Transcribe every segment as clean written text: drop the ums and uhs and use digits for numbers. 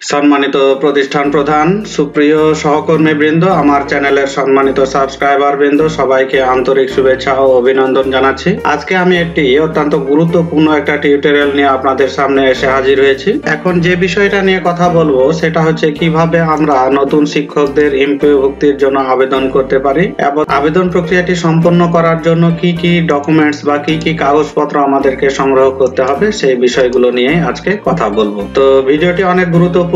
সম্মানিত প্রতিষ্ঠান প্রধান, সুপ্রিয় সহকর্মীবৃন্দ, আমার চ্যানেলের সম্মানিত সাবস্ক্রাইবার বৃন্দ, সবাইকে আন্তরিক শুভেচ্ছা ও অভিনন্দন জানাচ্ছি। আজকে আমি একটি অত্যন্ত গুরুত্বপূর্ণ একটা টিউটোরিয়াল নিয়ে আপনাদের সামনে এসে হাজির হয়েছি। এখন যে বিষয়টা নিয়ে কথা বলবো সেটা হচ্ছে কিভাবে আমরা নতুন শিক্ষকদের এমপিও ভুক্তির জন্য আবেদন করতে পারি এবং আবেদন প্রক্রিয়াটি সম্পন্ন করার জন্য কি কি ডকুমেন্টস বা কি কি কাগজপত্র আমাদেরকে সংগ্রহ করতে হবে সেই বিষয়গুলো নিয়ে আজকে কথা বলবো। তো ভিডিওটি অনেক গুরুত্বপূর্ণ।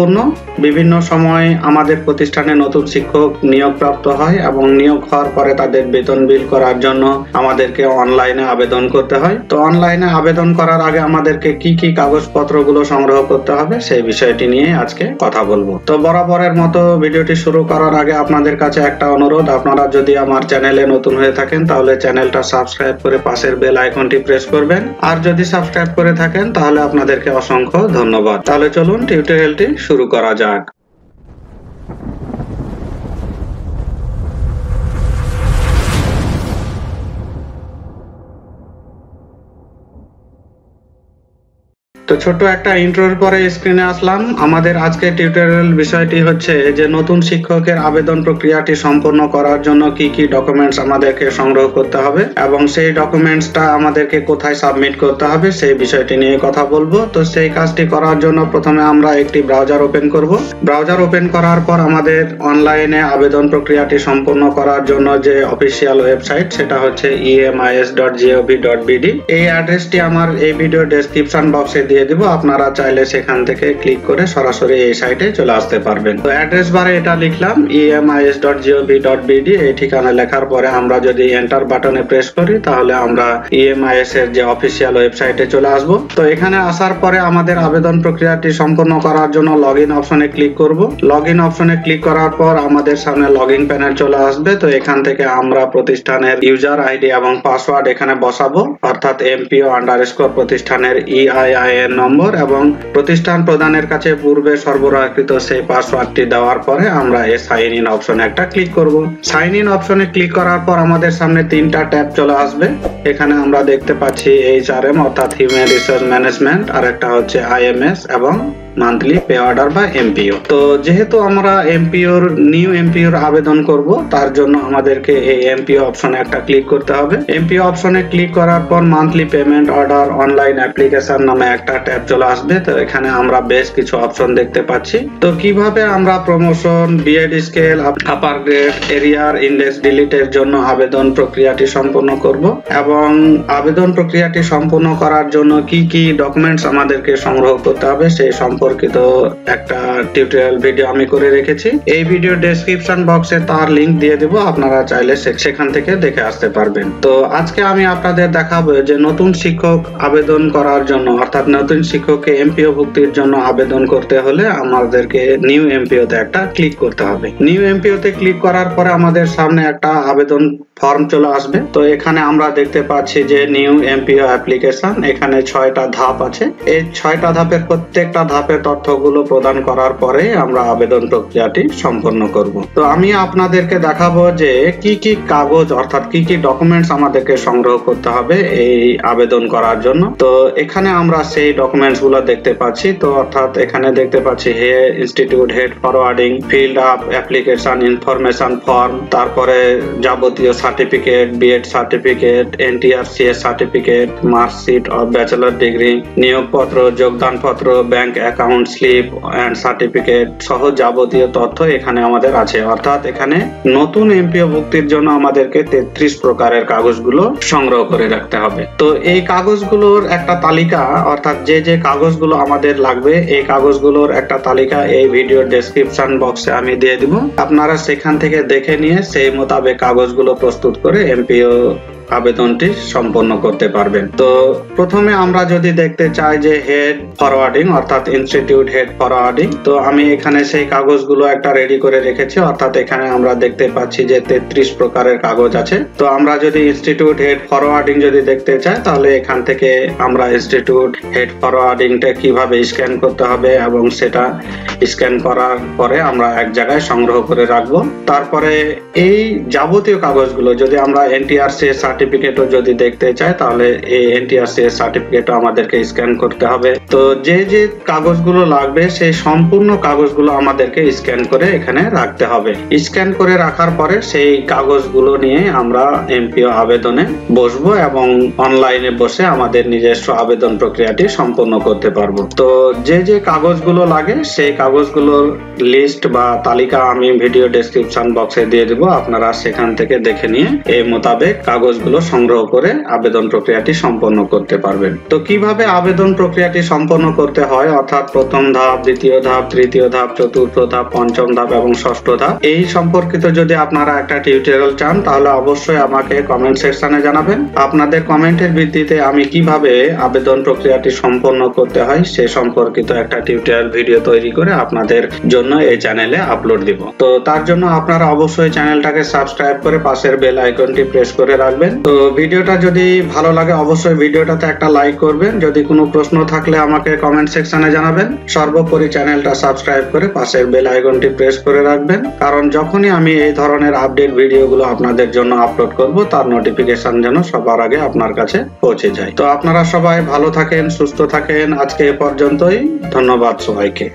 বিভিন্ন সময় আমাদের প্রতিষ্ঠানে নতুন শিক্ষক নিয়োগপ্রাপ্ত হয় এবং নিয়োগ হওয়ার পরে তাদের বেতন বিল করার জন্য আমাদেরকে অনলাইনে আবেদন করতে হয়। তো অনলাইনে আবেদন করার আগে আমাদেরকে কি কি কাগজপত্রগুলো সংগ্রহ করতে হবে সেই বিষয়টি নিয়ে আজকে কথা বলবো। তো বরাবরের মতো ভিডিওটি শুরু করার আগে আপনাদের কাছে একটা অনুরোধ, আপনারা যদি আমার চ্যানেলে নতুন হয়ে থাকেন তাহলে চ্যানেলটা সাবস্ক্রাইব করে পাশের বেল আইকনটি প্রেস করবেন, আর যদি সাবস্ক্রাইব করে থাকেন তাহলে আপনাদেরকে অসংখ্য ধন্যবাদ। তাহলে চলুন টিউটোরিয়ালটি শুরু করা যাক। তো ছোট একটা ইন্ট্রোর পরে স্ক্রিনে আসলাম। আমাদের আজকের টিউটোরিয়াল বিষয়টি হচ্ছে যে নতুন শিক্ষকের আবেদন প্রক্রিয়াটি সম্পন্ন করার জন্য কি কি ডকুমেন্টস আমাদেরকে সংগ্রহ করতে হবে এবং সেই ডকুমেন্টসটা আমাদেরকে কোথায় সাবমিট করতে হবে সেই বিষয়টি নিয়ে কথা বলবো। তো সেই কাজটি করার জন্য প্রথমে আমরা একটি ব্রাউজার ওপেন করব। ব্রাউজার ওপেন করার পর আমাদের অনলাইনে আবেদন প্রক্রিয়াটি সম্পন্ন করার জন্য যে অফিসিয়াল ওয়েবসাইট সেটা হচ্ছে emis.gov.bd। এই অ্যাড্রেসটি আমার এই ভিডিও ডেসক্রিপশন বক্সে দিয়ে দিব, আপনারা চাইলে সেখান থেকে ক্লিক করে সরাসরি এই সাইটে চলে আসতে পারবেন। তো অ্যাড্রেস বারে এটা লিখলাম emis.gov.bd। এই ঠিকানা লেখার পরে আমরা যদি এন্টার বাটনে প্রেস করি তাহলে আমরা EMIS এর যে অফিসিয়াল ওয়েবসাইটে চলে আসব। তো এখানে আসার পরে আমাদের আবেদন প্রক্রিয়াটি সম্পন্ন করার জন্য লগইন অপশনে ক্লিক করব। লগইন অপশনে ক্লিক করার পর আমাদের সামনে লগইন প্যানেল চলে আসবে। তো এখান থেকে আমরা প্রতিষ্ঠানের ইউজার আইডি এবং পাসওয়ার্ড এখানে বসাবো, অর্থাৎ MPO আন্ডারস্কোর প্রতিষ্ঠানের EIIN নম্বর এবং প্রতিষ্ঠান প্রধানের কাছে পূর্বে সরবরাহকৃত সেই পাসওয়ার্ডটি দেওয়ার পরে আমরা এই সাইন ইন অপশনে একটা ক্লিক করব। সাইন ইন অপশনে ক্লিক করার পর আমাদের সামনে তিনটা ট্যাব চলে আসবে। এখানে আমরা দেখতে পাচ্ছি HRM অর্থাৎ হিউম্যান রিসোর্স ম্যানেজমেন্ট, আর একটা হচ্ছে IMS এবং মান্থলি পে অর্ডার বা MPO। তো যেহেতু আমরা নিউ এমপিওর আবেদন করব তার জন্য আমাদেরকে এই MPO অপশনে একটা ক্লিক করতে হবে। MPO অপশনে ক্লিক করার পর monthly payment order online application নামে একটা ট্যাব চলে আসবে। তো এখানে আমরা বেশ কিছু অপশন দেখতে পাচ্ছি। তো কিভাবে আমরা প্রমোশন, বিএড স্কেল, আপার গ্রেড, এরিয়ার, ইন্ডেক্স ডিলিটের জন্য আবেদন প্রক্রিয়াটি সম্পন্ন করব এবং আবেদন প্রক্রিয়াটি সম্পন্ন করার জন্য কি কি ডকুমেন্টস আমাদেরকে সংগ্রহ করতে হবে সেই সম্পর্কিত একটা টিউটোরিয়াল ভিডিও আমি করে রেখেছি। এই ভিডিও ডেসক্রিপশন বক্সে তার লিংক দিয়ে দেব, আপনারা চাইলে সেখান থেকে দেখে আসতে পারবেন। তো আজকে আমি আপনাদের দেখাবো যে নতুন শিক্ষক আবেদন করার জন্য, অর্থাৎ নতুন শিক্ষককে এমপিও ভুক্তির জন্য আবেদন করতে হলে আমাদেরকে নিউ এমপিও তে একটা ক্লিক করতে হবে। নিউ এমপিও তে ক্লিক করার পরে আমাদের সামনে একটা আবেদন ফর্ম চলে আসবে। তো এখানে আমরা দেখতে পাচ্ছি যে নিউ এমপিও অ্যাপ্লিকেশন, এখানে 6টা ধাপ আছে। এই 6টা ধাপের প্রত্যেকটা ধাপের তথ্যগুলো প্রদান করার পরে আমরা আবেদন প্রক্রিয়াটি সম্পন্ন করব। তো আমি আপনাদেরকে দেখাবো যে কি কি কাগজ অর্থাৎ কি কি ডকুমেন্টস আমাদেরকে সংগ্রহ করতে হবে এই আবেদন করার জন্য। তো এখানে আমরা সেই ডকুমেন্টস গুলো দেখতে পাচ্ছি। তো অর্থাৎ এখানে দেখতে পাচ্ছি institute head forwarding, filled up application information form, তারপরে যাবতীয় certificate, BEd certificate, NTRCS certificate, marksheet of bachelor degree, নিয়োগপত্র, যোগদানপত্র, bank account slip and certificate সহ যাবতীয় তথ্য এখানে আমাদের আছে। অর্থাৎ এখানে নতুন এমপিও ভুক্তির জন্য আমাদেরকে 33 প্রকারের কাগজগুলো সংগ্রহ করে রাখতে হবে। তো এই কাগজগুলোর একটা তালিকা, অর্থাৎ যে যে কাগজগুলো আমাদের লাগবে এই কাগজগুলোর একটা তালিকা এই ভিডিও ডেসক্রিপশন বক্সে আমি দিয়ে দিব, আপনারা সেখান থেকে দেখে নিয়ে সেই মোতাবেক কাগজগুলো প্রস্তুত করে এমপিও আবেদনটি সম্পন্ন করতে পারবেন। তো প্রথমে আমরা যদি দেখতে চাই যে হেড ফরওয়ার্ডিং অর্থাৎ ইনস্টিটিউট হেড ফরওয়ার্ডিং, তো আমি এখানে সেই কাগজগুলো একটা রেডি করে রেখেছি। অর্থাৎ এখানে আমরা দেখতে পাচ্ছি যে 33 প্রকারের কাগজ আছে। তো আমরা যদি ইনস্টিটিউট হেড ফরওয়ার্ডিং যদি দেখতে চাই তাহলে এখান থেকে আমরা ইনস্টিটিউট হেড ফরওয়ার্ডিংটা কিভাবে স্ক্যান করতে হবে এবং সেটা স্ক্যান করার পরে আমরা এক জায়গায় সংগ্রহ করে রাখবো। তারপরে এই যাবতীয় কাগজগুলো যদি আমরা NTRCS সার্টিফিকেটও যদি দেখতে চায় তাহলে এই এনটিআরসি এর সার্টিফিকেটও আমাদেরকে স্ক্যান করতে হবে। তো যে যে কাগজগুলো লাগবে সেই সম্পূর্ণ কাগজগুলো আমাদেরকে স্ক্যান করে এখানে রাখতে হবে। স্ক্যান করে রাখার পরে সেই কাগজগুলো নিয়ে আমরা এমপিও আবেদনে বসবো এবং অনলাইনে বসে আমাদের নিজস্ব আবেদন প্রক্রিয়াটি সম্পন্ন করতে পারবো। তো যে যে কাগজগুলো লাগে সেই কাগজগুলোর লিস্ট বা তালিকা আমি ভিডিও ডেসক্রিপশন বক্সে দিয়ে দেব, আপনারা সেখান থেকে দেখে নিয়ে এই মোতাবেক কাগজগুলো সংগ্রহ করে আবেদন প্রক্রিয়াটি সম্পন্ন করতে পারবেন। তো কিভাবে আবেদন প্রক্রিয়াটি সম্পন্ন করতে হয়, অর্থাৎ প্রথম ধাপ, দ্বিতীয় ধাপ, তৃতীয় ধাপ, চতুর্থ ধাপ, পঞ্চম ধাপ এবং ষষ্ঠ ধাপ, এই সম্পর্কিত যদি আপনারা একটা টিউটোরিয়াল চান তাহলে অবশ্যই আমাকে কমেন্ট সেকশনে জানাবেন। আপনাদের কমেন্টের ভিত্তিতে আমি কিভাবে আবেদন প্রক্রিয়াটি সম্পন্ন করতে হয় সে সম্পর্কিত একটা টিউটোরিয়াল ভিডিও তৈরি করে আপনাদের জন্য এই চ্যানেলে আপলোড দিব। তো তার জন্য আপনারা অবশ্যই চ্যানেলটাকে সাবস্ক্রাইব করে পাশের বেল আইকনটি প্রেস করে রাখবেন। তো ভিডিওটা যদি ভালো লাগে অবশ্যই ভিডিওটাতে একটা লাইক করবেন। যদি কোনো প্রশ্ন থাকলে আমাকে কমেন্ট সেকশনে জানাবেন। সর্বোপরি চ্যানেলটা সাবস্ক্রাইব করে পাশের বেল আইকনটি প্রেস করে রাখবেন, কারণ যখনই আমি এই ধরনের আপডেট ভিডিওগুলো আপনাদের জন্য আপলোড করব তার নোটিফিকেশন যেন সবার আগে আপনার কাছে পৌঁছে যায়। তো আপনারা সবাই ভালো থাকেন, সুস্থ থাকেন। আজকে এ পর্যন্তই। ধন্যবাদ সবাইকে।